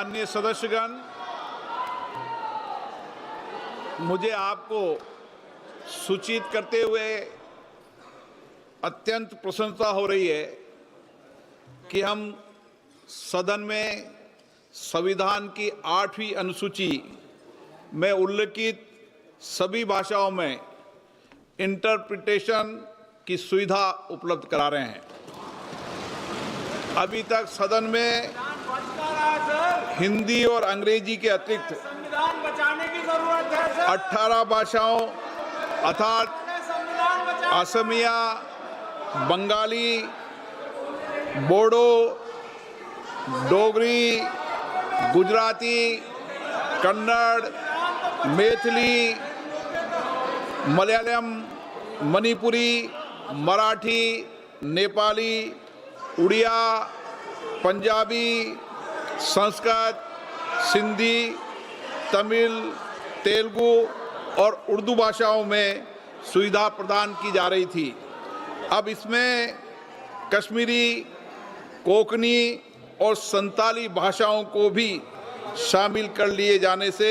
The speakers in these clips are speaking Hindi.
माननीय सदस्यगण, मुझे आपको सूचित करते हुए अत्यंत प्रसन्नता हो रही है कि हम सदन में संविधान की 8वीं अनुसूची में उल्लिखित सभी भाषाओं में इंटरप्रिटेशन की सुविधा उपलब्ध करा रहे हैं। अभी तक सदन में हिंदी और अंग्रेजी के अतिरिक्त संविधान बचाने की जरूरत है सर। 18 भाषाओं अर्थात असमिया, बंगाली, बोडो, डोगरी, गुजराती, कन्नड़, मैथिली, मलयालम, मणिपुरी, मराठी, नेपाली, उड़िया, पंजाबी, संस्कृत, सिंधी, तमिल, तेलुगु और उर्दू भाषाओं में सुविधा प्रदान की जा रही थी। अब इसमें कश्मीरी, कोंकणी और संताली भाषाओं को भी शामिल कर लिए जाने से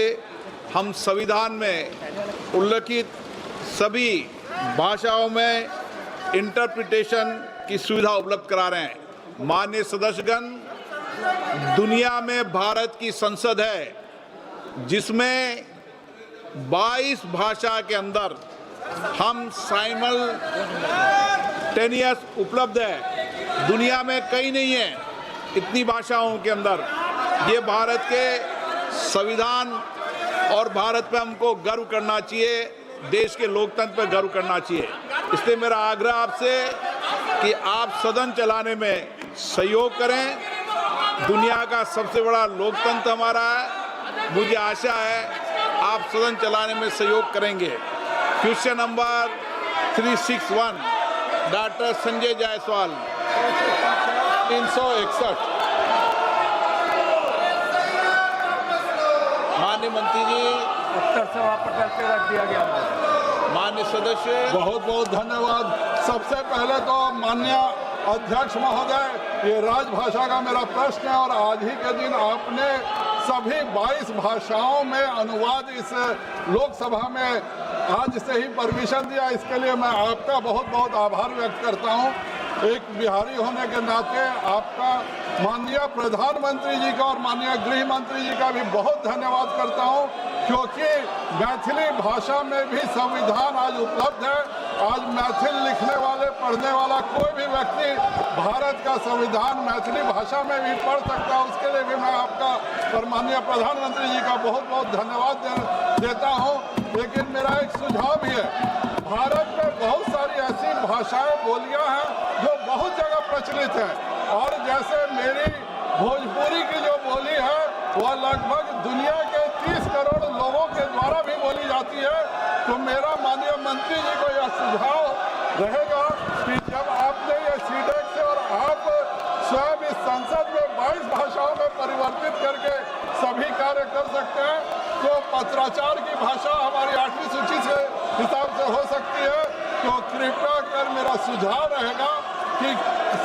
हम संविधान में उल्लिखित सभी भाषाओं में इंटरप्रिटेशन की सुविधा उपलब्ध करा रहे हैं। माननीय सदस्यगण, दुनिया में भारत की संसद है जिसमें 22 भाषा के अंदर हम साइमल्टेनियस उपलब्ध है। दुनिया में कहीं नहीं है इतनी भाषाओं के अंदर। ये भारत के संविधान और भारत पे हमको गर्व करना चाहिए, देश के लोकतंत्र पे गर्व करना चाहिए। इसलिए मेरा आग्रह आपसे कि आप सदन चलाने में सहयोग करें। दुनिया का सबसे बड़ा लोकतंत्र हमारा है। मुझे आशा है आप सदन चलाने में सहयोग करेंगे। Question number 361 doctor Sanjay Jaiswal 361। माननीय मंत्री जी, उत्तर सभापति पे रख दिया गया। माननीय सदस्य, बहुत बहुत धन्यवाद। सबसे पहले तो माननीय अध्यक्ष महोदय, ये राजभाषा का मेरा प्रश्न है और आज ही के दिन आपने सभी 22 भाषाओं में अनुवाद इस लोकसभा में आज से ही परमिशन दिया। इसके लिए मैं आपका बहुत बहुत आभार व्यक्त करता हूँ। एक बिहारी होने के नाते आपका, माननीय प्रधानमंत्री जी का और माननीय गृह मंत्री जी का भी बहुत धन्यवाद करता हूँ, क्योंकि मैथिली भाषा में भी संविधान आज उपलब्ध है। आज मैथिल लिखने वाले, पढ़ने वाला कोई भी व्यक्ति भारत का संविधान मैथिली भाषा में भी पढ़ सकता है। उसके लिए भी मैं आपका और माननीय प्रधानमंत्री जी का बहुत बहुत धन्यवाद देता हूँ। लेकिन मेरा एक सुझाव भी है, भारत में बहुत सारी ऐसी भाषाएं, बोलियां हैं जो बहुत जगह प्रचलित है, और जैसे मेरी भोजपुरी की जो बोली है वह लगभग दुनिया के 30 करोड़ लोगों के द्वारा भी बोली जाती है। तो मेरा माननीय मंत्री जी को यह सुझाव रहेगा कि जब आपने ये सीडेक से और आप स्वयं इस संसद में 22 भाषाओं में परिवर्तित करके सभी कार्य कर सकते हैं, तो पत्राचार की भाषा हमारी 8वीं सूची से हिसाब से हो सकती है। तो कृपया कर मेरा सुझाव रहेगा कि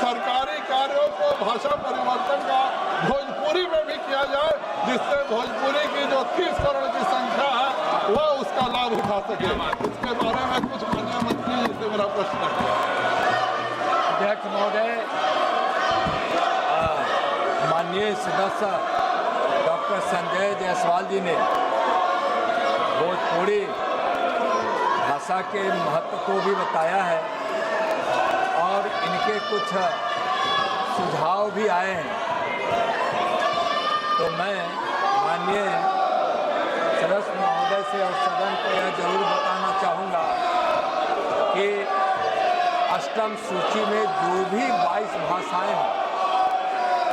सरकारी कार्यों को भाषा परिवर्तन का भोजपुरी में भी किया जाए, जिससे भोजपुरी की जो 30 करोड़ की संख्या है वह उसका लाभ उठा सके। इसके बारे में कुछ माननीय मंत्री जी से मेरा प्रश्न है। अध्यक्ष महोदय, माननीय सदस्य डॉक्टर संजय जायसवाल जी ने भोजपुरी भाषा के महत्व को भी बताया है और इनके कुछ सुझाव भी आए हैं। तो मैं माननीय सदस्य महोदय से और सदन को यह जरूर बताना चाहूँगा कि 8वीं सूची में जो भी 22 भाषाएं हैं,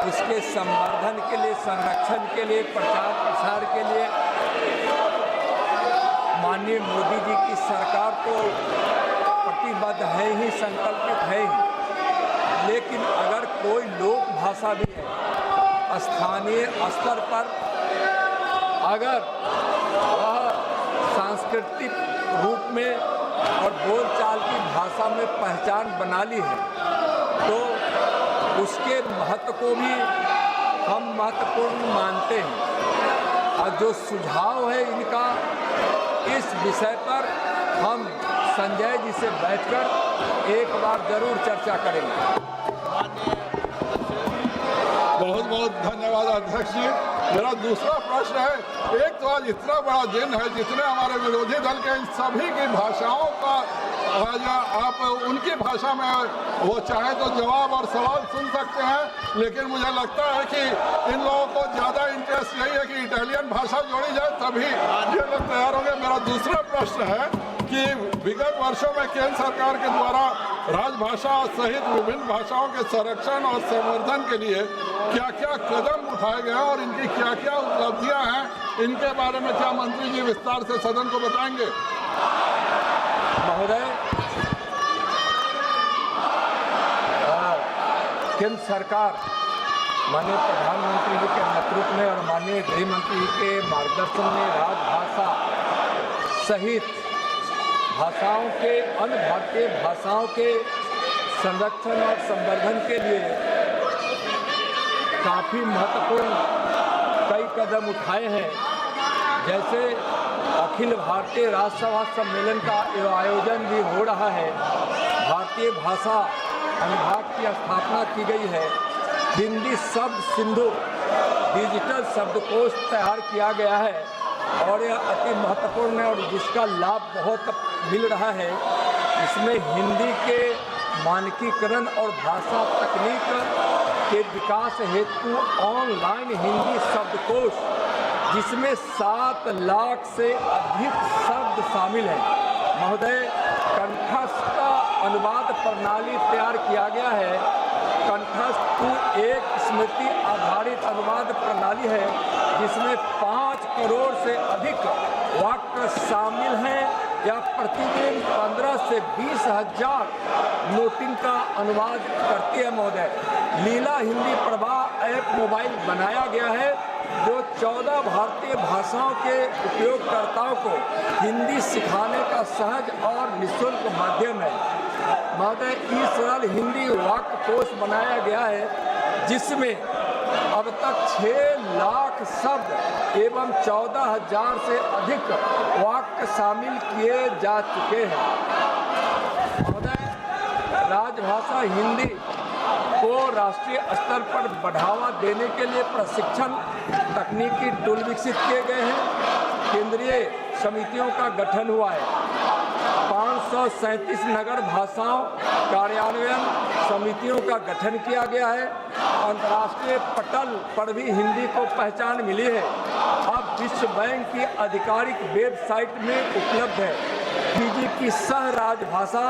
उसके संवर्धन के लिए, संरक्षण के लिए, प्रचार प्रसार के लिए माननीय मोदी जी की सरकार तो प्रतिबद्ध है ही, संकल्पित है ही। लेकिन अगर कोई लोक भाषा भी है, स्थानीय स्तर पर अगर वह सांस्कृतिक रूप में और बोलचाल की भाषा में पहचान बना ली है, तो उसके महत्व को भी हम महत्वपूर्ण मानते हैं और जो सुझाव है इनका इस विषय पर हम संजय जी से बैठकर एक बार जरूर चर्चा करेंगे। बहुत बहुत धन्यवाद अध्यक्ष जी। मेरा दूसरा प्रश्न है, एक तो आज इतना बड़ा दिन है जितने हमारे विरोधी दल के इन सभी की भाषाओं का आज आप उनकी भाषा में वो चाहे तो जवाब और सवाल सुन सकते हैं, लेकिन मुझे लगता है कि इन लोगों को ज़्यादा इंटरेस्ट यही है कि इटालियन भाषा जोड़ी जाए तभी ये लोग तैयार होंगे। मेरा दूसरा प्रश्न है कि विगत वर्षों में केंद्र सरकार के द्वारा राजभाषा सहित विभिन्न भाषाओं के संरक्षण और संवर्धन के लिए क्या क्या कदम उठाए गए हैं और इनकी क्या क्या उपलब्धियां हैं, इनके बारे में क्या मंत्री जी विस्तार से सदन को बताएंगे? महोदय, केंद्र सरकार माननीय प्रधानमंत्री जी के नेतृत्व में और माननीय गृह मंत्री जी के मार्गदर्शन में राजभाषा सहित भाषाओं के अन्य भारतीय भाषाओं के संरक्षण और संवर्धन के लिए काफ़ी महत्वपूर्ण कई कदम उठाए हैं। जैसे अखिल भारतीय राजसभा सम्मेलन का आयोजन भी हो रहा है, भारतीय भाषा अनुभाग की स्थापना की गई है, हिंदी शब्द सिंधु डिजिटल शब्दकोश तैयार किया गया है और यह अति महत्वपूर्ण है और जिसका लाभ बहुत मिल रहा है। इसमें हिंदी के मानकीकरण और भाषा तकनीक के विकास हेतु ऑनलाइन हिंदी शब्दकोश जिसमें 7 लाख से अधिक शब्द शामिल हैं। महोदय, कंठस्थ अनुवाद प्रणाली तैयार किया गया है। कंठस्थ एक स्मृति आधारित अनुवाद प्रणाली है जिसमें 5 करोड़ से अधिक वाक्य शामिल हैं या प्रतिदिन 15 से 20 हजार नोटिंग का अनुवाद करती है। महोदय, लीला हिंदी प्रवाह ऐप मोबाइल बनाया गया है जो 14 भारतीय भाषाओं के उपयोगकर्ताओं को हिंदी सिखाने का सहज और निःशुल्क माध्यम है। महोदय, ई सरल हिंदी वाक्य कोश बनाया गया है जिसमें अब तक 6 लाख शब्द एवं 14,000 से अधिक वाक्य शामिल किए जा चुके हैं। महोदय, राजभाषा हिंदी को राष्ट्रीय स्तर पर बढ़ावा देने के लिए प्रशिक्षण तकनीकी टूल विकसित किए गए हैं। केंद्रीय समितियों का गठन हुआ है। 537 नगर भाषाओं कार्यान्वयन समितियों का गठन किया गया है। अंतर्राष्ट्रीय पटल पर भी हिंदी को पहचान मिली है। अब विश्व बैंक की आधिकारिक वेबसाइट में उपलब्ध है। फिजी की सह राजभाषा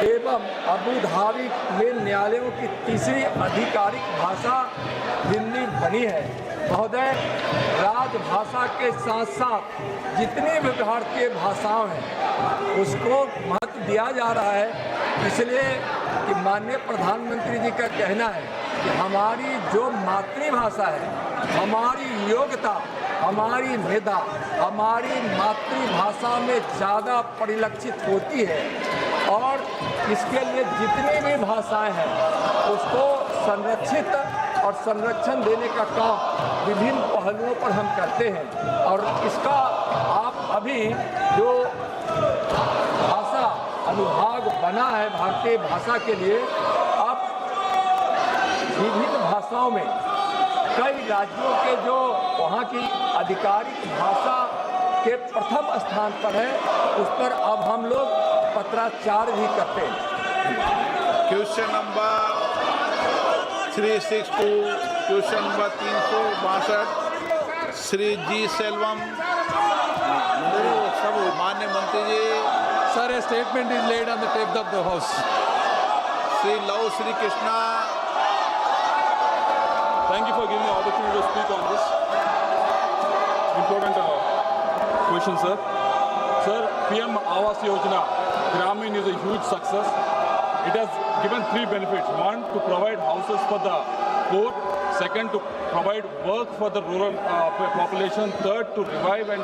एवं अबू धाबी में न्यायालयों की तीसरी आधिकारिक भाषा हिंदी बनी है। महोदय, राजभाषा के साथ साथ जितनी भी भारतीय भाषाएं हैं उसको महत्व दिया जा रहा है, इसलिए कि माननीय प्रधानमंत्री जी का कहना है कि हमारी जो मातृभाषा है, हमारी योग्यता, हमारी मेधा हमारी मातृभाषा में ज़्यादा परिलक्षित होती है और इसके लिए जितनी भी भाषाएं हैं उसको संरक्षित और संरक्षण देने का काम विभिन्न पहलुओं पर हम करते हैं। और इसका आप अभी जो भाषा अनुभाग बना है भारतीय भाषा के लिए, अब विभिन्न भाषाओं में कई राज्यों के जो वहाँ की आधिकारिक भाषा के प्रथम स्थान पर है उस पर अब हम लोग पत्राचार भी करते हैं। Question number 362, question number 362 Shri ji Selvam. सब मान्य मंत्री जी। Sir, a statement is laid on the table of the House. Shri Lav Shri Krishna. Thank you for giving me the opportunity to speak on this important question, sir. Sir, PM Awas Yojana, Gramin is a huge success. It has given 3 benefits. One, to provide houses for the poor. second, to provide work for the rural population, third, to revive and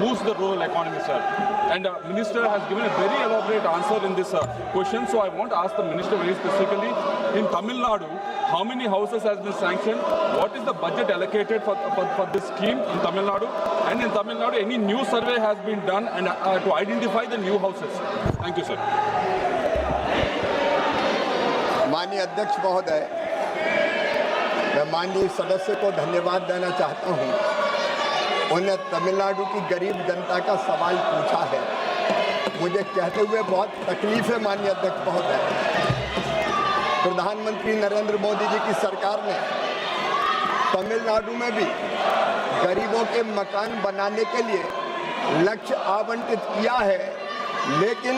boost the rural economy, sir. And Minister has given a very elaborate answer in this question, so I want to ask the Minister very specifically, in Tamil Nadu, how many houses has been sanctioned? What is the budget allocated for this scheme in Tamil Nadu? And in Tamil Nadu, any new survey has been done and to identify the new houses? Thank you, sir. माननीय अध्यक्ष महोदय, मैं माननीय सदस्य को धन्यवाद देना चाहता हूं। उन्हें तमिलनाडु की गरीब जनता का सवाल पूछा है। मुझे कहते हुए बहुत तकलीफ है माननीय अध्यक्ष महोदय। प्रधानमंत्री नरेंद्र मोदी जी की सरकार ने तमिलनाडु में भी गरीबों के मकान बनाने के लिए लक्ष्य आवंटित किया है, लेकिन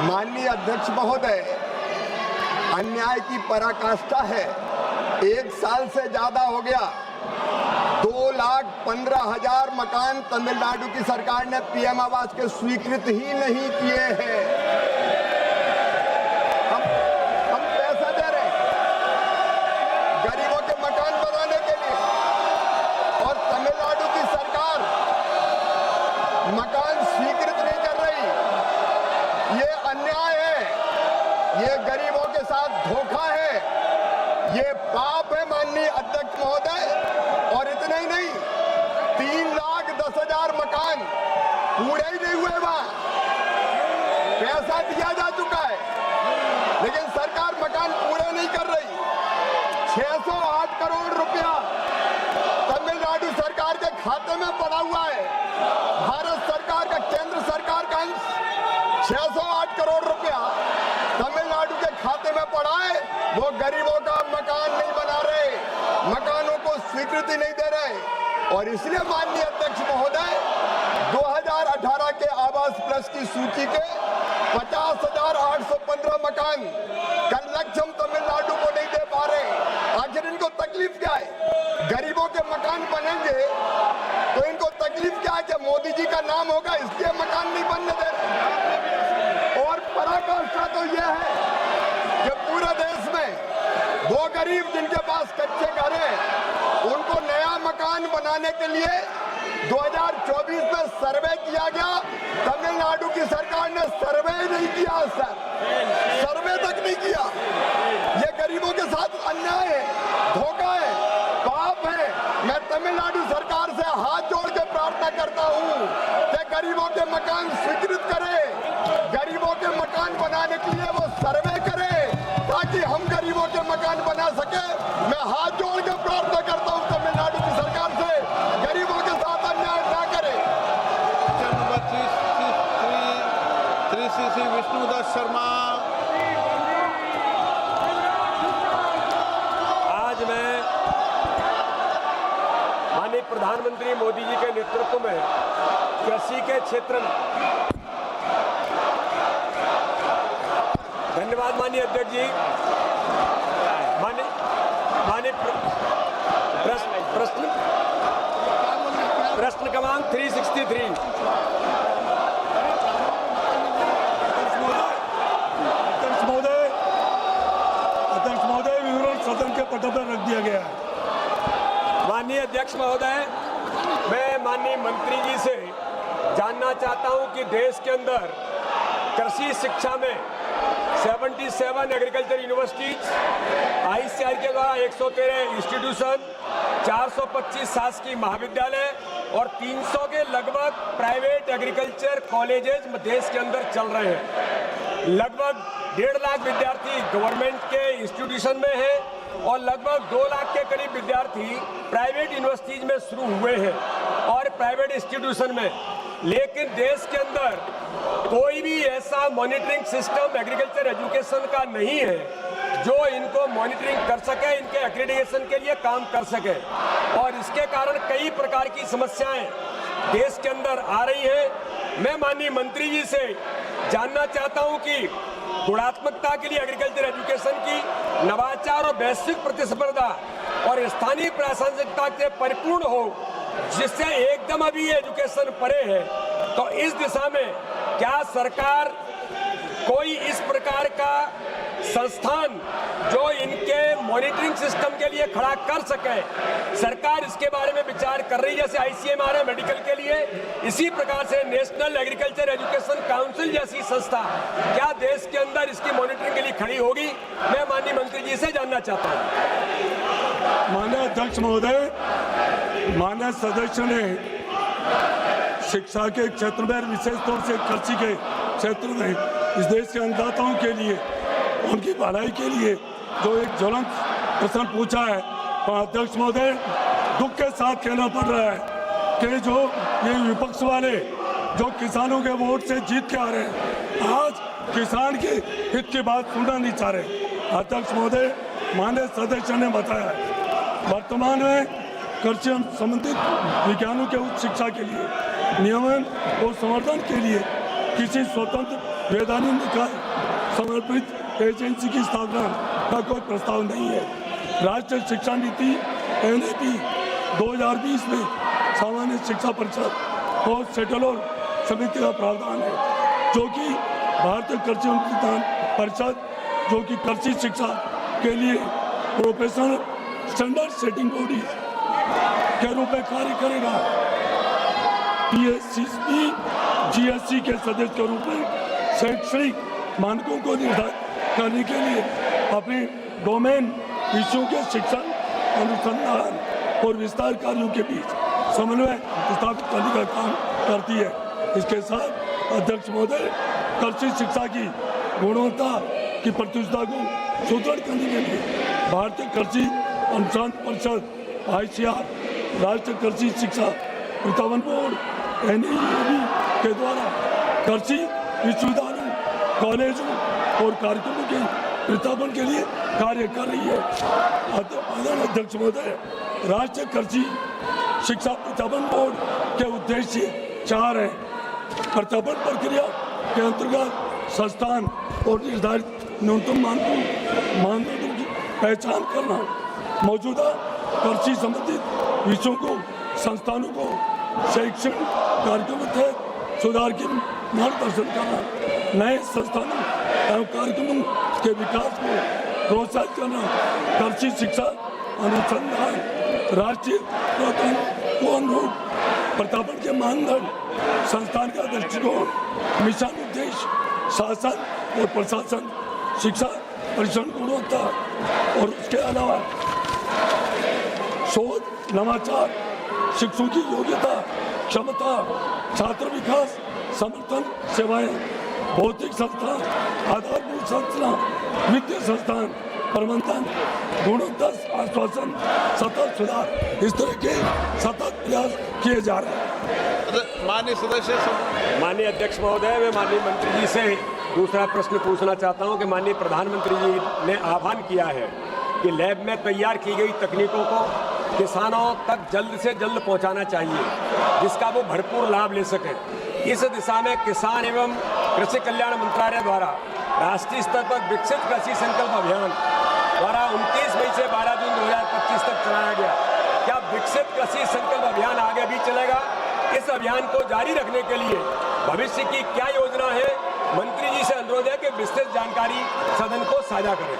माननीय अध्यक्ष महोदय, अन्याय की पराकाष्ठा है। 1 साल से ज्यादा हो गया, 2,15,000 मकान तमिलनाडु की सरकार ने पीएम आवास के स्वीकृत ही नहीं किए हैं। हम पैसा दे रहे हैं गरीबों के मकान बनाने के लिए, और तमिलनाडु की सरकार मकान स्वीकृत नहीं कर रही। ये अन्याय है, ये गरीबों के साथ धोखा है, ये पाप है माननीय अध्यक्ष महोदय। और इतना ही नहीं, 3,10,000 मकान पूरे ही नहीं हुए, वहां पैसा दिया जा चुका है, लेकिन सरकार मकान पूरे नहीं कर रही। 608 करोड़ रुपया तमिलनाडु सरकार के खाते में पड़ा हुआ है। भारत सरकार का, केंद्र सरकार का अंश 608 करोड़ रुपया तमिलनाडु के खाते में पड़ा है। वो गरीबों का मकान नहीं बना रहे, मकानों को स्वीकृति नहीं दे रहे। और इसलिए माननीय अध्यक्ष महोदय, 2018 के आवास प्लस की सूची के 50,815 मकान का लक्ष्य हम तमिलनाडु को नहीं दे पा रहे। आखिर इनको तकलीफ क्या है? गरीबों के मकान बनेंगे तो इनको तकलीफ क्या है कि मोदी जी का नाम होगा, इसलिए मकान नहीं बनने दे रहे। और पराकाष्ठा तो यह है कि पूरे देश में वो गरीब जिनके पास कच्चे घर हैं, उनको नया मकान बनाने के लिए 2024 में सर्वे किया गया। तमिलनाडु की सरकार ने सर्वे नहीं किया, सर, सर्वे तक नहीं किया। ये गरीबों के साथ अन्याय है, धोखा है, पाप है। मैं तमिलनाडु सरकार से हाथ जोड़ के प्रार्थना करता हूँ कि गरीबों के मकान स्वीकृत करे, गरीबों के मकान बनाने के लिए वो सर्वे करे, ताकि हम गरीबों के मकान बना सके। मैं हाथ जोड़ के प्रार्थना करता हूँ तमिलनाडु की सरकार से, गरीबों के साथ अन्याय ना करे। Number 3CC Vishnudas Sharma. आज मैं माननीय प्रधानमंत्री मोदी जी के नेतृत्व में कृषि के क्षेत्र में, धन्यवाद माननीय अध्यक्ष जी, माननीय प्रश्न क्रमांक 363। अध्यक्ष महोदय, विवरण सदन के पटल पर रख दिया गया है। माननीय अध्यक्ष महोदय, मैं माननीय मंत्री जी से जानना चाहता हूं कि देश के अंदर कृषि शिक्षा में 77 एग्रीकल्चर यूनिवर्सिटीज, ICAR के द्वारा 113 इंस्टीट्यूशन, 425 शासकीय महाविद्यालय और 300 के लगभग प्राइवेट एग्रीकल्चर कॉलेजेस देश के अंदर चल रहे हैं। लगभग 1.5 लाख विद्यार्थी गवर्नमेंट के इंस्टीट्यूशन में हैं और लगभग 2 लाख के करीब विद्यार्थी प्राइवेट यूनिवर्सिटीज में शुरू हुए हैं और प्राइवेट इंस्टीट्यूशन में। लेकिन देश के अंदर कोई भी ऐसा मॉनिटरिंग सिस्टम एग्रीकल्चर एजुकेशन का नहीं है जो इनको मॉनिटरिंग कर सके, इनके एक्रेडिटेशन के लिए काम कर सके। और इसके कारण कई प्रकार की समस्याएं देश के अंदर आ रही हैं। मैं माननीय मंत्री जी से जानना चाहता हूं कि गुणात्मकता के लिए एग्रीकल्चर एजुकेशन की नवाचार और वैश्विक प्रतिस्पर्धा और स्थानीय प्रासंगिकता से परिपूर्ण हो, जिससे एकदम अभी एजुकेशन परे है, तो इस दिशा में क्या सरकार कोई इस प्रकार का संस्थान जो इनके मॉनिटरिंग सिस्टम के लिए खड़ा कर सके, सरकार इसके बारे में विचार कर रही है। जैसे ICMR है मेडिकल के लिए, इसी प्रकार से नेशनल एग्रीकल्चर एजुकेशन काउंसिल जैसी संस्था क्या देश के अंदर इसकी मॉनिटरिंग के लिए खड़ी होगी? मैं माननीय मंत्री जी से जानना चाहता हूँ। माननीय अध्यक्ष महोदय, माननीय सदस्य ने शिक्षा के क्षेत्र में, विशेष तौर से कृषि के क्षेत्र में इस देश के अन्नदाताओं के लिए, उनकी भलाई के लिए जो एक ज्वलंत प्रश्न पूछा है, तो अध्यक्ष महोदय दुख के साथ कहना पड़ रहा है कि जो ये विपक्ष वाले जो किसानों के वोट से जीत के आ रहे हैं, आज किसान के हित की बात सुनना नहीं चाह रहे। अध्यक्ष महोदय, माननीय सदस्य ने बताया है वर्तमान में कृषि संबंधित विज्ञानों के उच्च शिक्षा के लिए, नियमन और संवर्धन के लिए किसी स्वतंत्र वैधानिक निकाय समर्पित एजेंसी की स्थापना का कोई प्रस्ताव नहीं है। राष्ट्रीय शिक्षा नीति NEP 2020 में सामान्य शिक्षा परिषद और सेटलर समिति का प्रावधान है, जो कि भारतीय कृषि अनुसंधान परिषद, जो कि कृषि शिक्षा के लिए प्रोफेशनल स्टैंडर्ड सेटिंग बॉडी के रूप में कार्य करेगा। PSCB GSC के सदस्य के रूप में शैक्षणिक मानकों को निर्धारित करने के लिए अपने डोमेन विषयों के शिक्षण, अनुसंधान और विस्तार कार्यों के बीच समन्वय स्थापित करने का काम करती है। इसके साथ अध्यक्ष महोदय, कृषि शिक्षा की गुणवत्ता की प्रतिष्ठा को सुदृढ़ करने के लिए भारतीय कृषि अनुसंधान परिषद ICR, राष्ट्रीय कृषि शिक्षा प्रबंधन बोर्ड NEB के द्वारा कृषि विश्वविद्यालयों, कॉलेजों और कार्यक्रमों के प्रतिष्ठापन के लिए कार्य कर रही है। आदरणीय अध्यक्ष महोदय, राष्ट्रीय कृषि शिक्षा प्रतिष्ठापन बोर्ड के उद्देश्य 4 हैं। प्रतिष्ठापन प्रक्रिया के अंतर्गत संस्थान और निर्धारित न्यूनतम मानदंडों की पहचान करना, मौजूदा कृषि संबंधित विषयों को संस्थानों को शैक्षणिक कार्यक्रमों तहत सुधार के मार्गदर्शन करना, नए संस्थानों एवं कार्यक्रमों के विकास को प्रोत्साहित करना, कृषि शिक्षा अनुसंधान राष्ट्रीय प्रोत्साहन को अनुरूप प्रतिष्ठापन के मानदंड, संस्थान का दृष्टिकोण, मिशन उद्देश्य, शासन और प्रशासन, शिक्षा परिक्षण गुणवत्ता और उसके अलावा शोध, नवाचार, शिक्षकों की योग्यता, क्षमता, छात्र विकास, समर्थन सेवाएं, भौतिक संस्थान, आधारभूत संस्थान, वित्तीय संस्थान, प्रबंधन, गुणवत्ता आश्वासन, सतत सुधार, इस तरह के सतत प्रयास किए जा रहे हैं। माननीय सदस्य, माननीय अध्यक्ष महोदय, मैं माननीय मंत्री जी से दूसरा प्रश्न पूछना चाहता हूं कि माननीय प्रधानमंत्री जी ने आह्वान किया है कि लैब में तैयार की गई तकनीकों को किसानों तक जल्द से जल्द पहुंचाना चाहिए, जिसका वो भरपूर लाभ ले सकें। इस दिशा में किसान एवं कृषि कल्याण मंत्रालय द्वारा राष्ट्रीय स्तर पर विकसित कृषि संकल्प अभियान द्वारा 29 मई से 12 जून 2025 तक चलाया गया। क्या विकसित कृषि संकल्प अभियान आगे भी चलेगा? इस अभियान को जारी रखने के लिए भविष्य की क्या योजना है? मंत्री जी से अनुरोध है कि विस्तृत जानकारी सदन को साझा करें।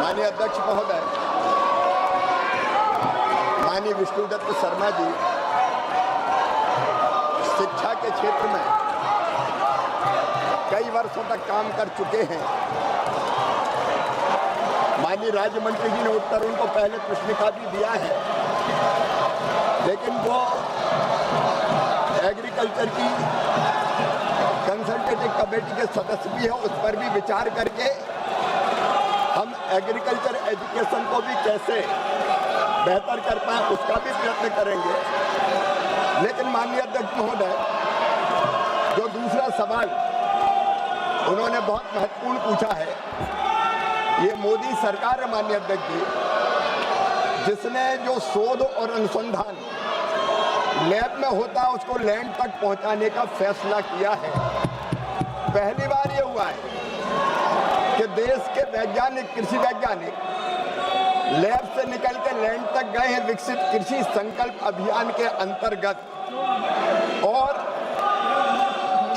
माननीय अध्यक्ष महोदय, माननीय विष्णुदत्त शर्मा जी शिक्षा के क्षेत्र में कई वर्षों तक काम कर चुके हैं। माननीय राज्य मंत्री जी ने उत्तर उनको पहले पुस्तिका भी दिया है, लेकिन वो एग्रीकल्चर की कंसल्टेटिव कमेटी के सदस्य भी है, उस पर भी विचार करके हम एग्रीकल्चर एजुकेशन को भी कैसे बेहतर कर पाए उसका भी प्रयत्न करेंगे। लेकिन माननीय अध्यक्ष महोदय, जो दूसरा सवाल उन्होंने बहुत महत्वपूर्ण पूछा है, ये मोदी सरकार है माननीय अध्यक्ष जी, जिसने जो शोध और अनुसंधान लैब में होता है उसको लैंड तक पहुंचाने का फैसला किया है। पहली बार ये हुआ है कि देश के वैज्ञानिक, कृषि वैज्ञानिक लैब से निकल के लैंड तक गए हैं विकसित कृषि संकल्प अभियान के अंतर्गत। और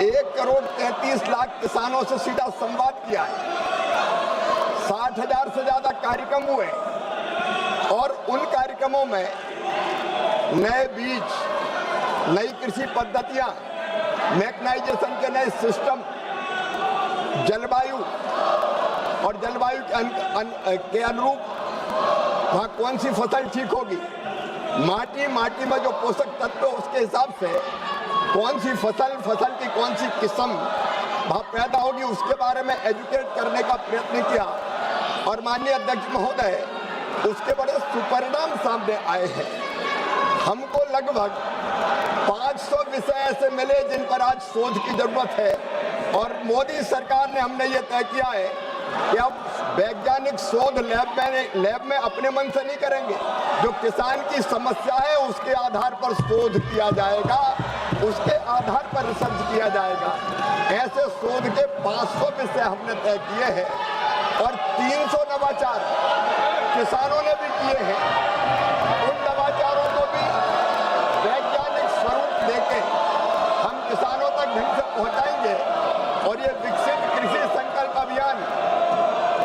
1,33,00,000 किसानों से सीधा संवाद किया है। 60,000 से ज्यादा कार्यक्रम हुए और उन कार्यक्रमों में नए बीज, नई कृषि पद्धतियां, मैकेनाइजेशन के नए सिस्टम, जलवायु और जलवायु के अनुरूप वहाँ कौन सी फसल ठीक होगी, माटी में जो पोषक तत्व उसके हिसाब से कौन सी फसल की कौन सी किस्म वहाँ पैदा होगी, उसके बारे में एजुकेट करने का प्रयत्न किया। और माननीय अध्यक्ष महोदय, उसके बड़े सुपरिणाम सामने आए हैं। हमको लगभग 500 विषय ऐसे मिले जिन पर आज शोध की जरूरत है और मोदी सरकार ने हमने ये तय किया है कि अब वैज्ञानिक शोध लैब में अपने मन से नहीं करेंगे। जो किसान की समस्या है उसके आधार पर शोध किया जाएगा, उसके आधार पर रिसर्च किया जाएगा। ऐसे शोध के 500 विषय हमने तय किए हैं और 300 नवाचार किसानों ने भी किए हैं। उन नवाचारों को भी वैज्ञानिक स्वरूप देके हम किसानों तक ढंग से पहुंचाएंगे और ये विकसित कृषि संकल्प अभियान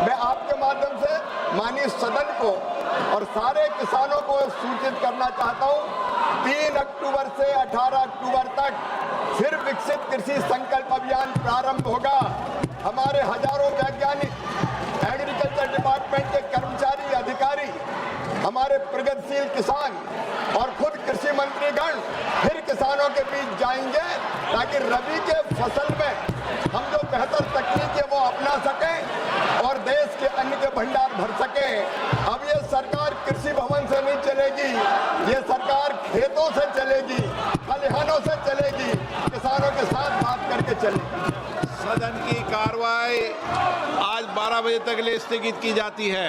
मैं आपके माध्यम से माननीय सदन को और सारे किसानों को सूचित करना चाहता हूं। 3 अक्टूबर से 18 अक्टूबर तक फिर विकसित कृषि संकल्प अभियान प्रारंभ होगा। हमारे हजारों वैज्ञानिक, एग्रीकल्चर डिपार्टमेंट के कर्मचारी, अधिकारी, हमारे प्रगतिशील किसान और खुद कृषि मंत्रीगण फिर किसानों के बीच जाएंगे ताकि रबी के फसल में हम जो बेहतर तकनीक है वो अपना सकें और देश के अन्न के भंडार भर सकें। अब ये सरकार कृषि भवन से नहीं चलेगी, ये सरकार खेतों से चलेगी, खलिहानों से चलेगी, किसानों के साथ बात करके चलेगी। सदन की कार्रवाई आज 12 बजे तक के लिए स्थगित की जाती है।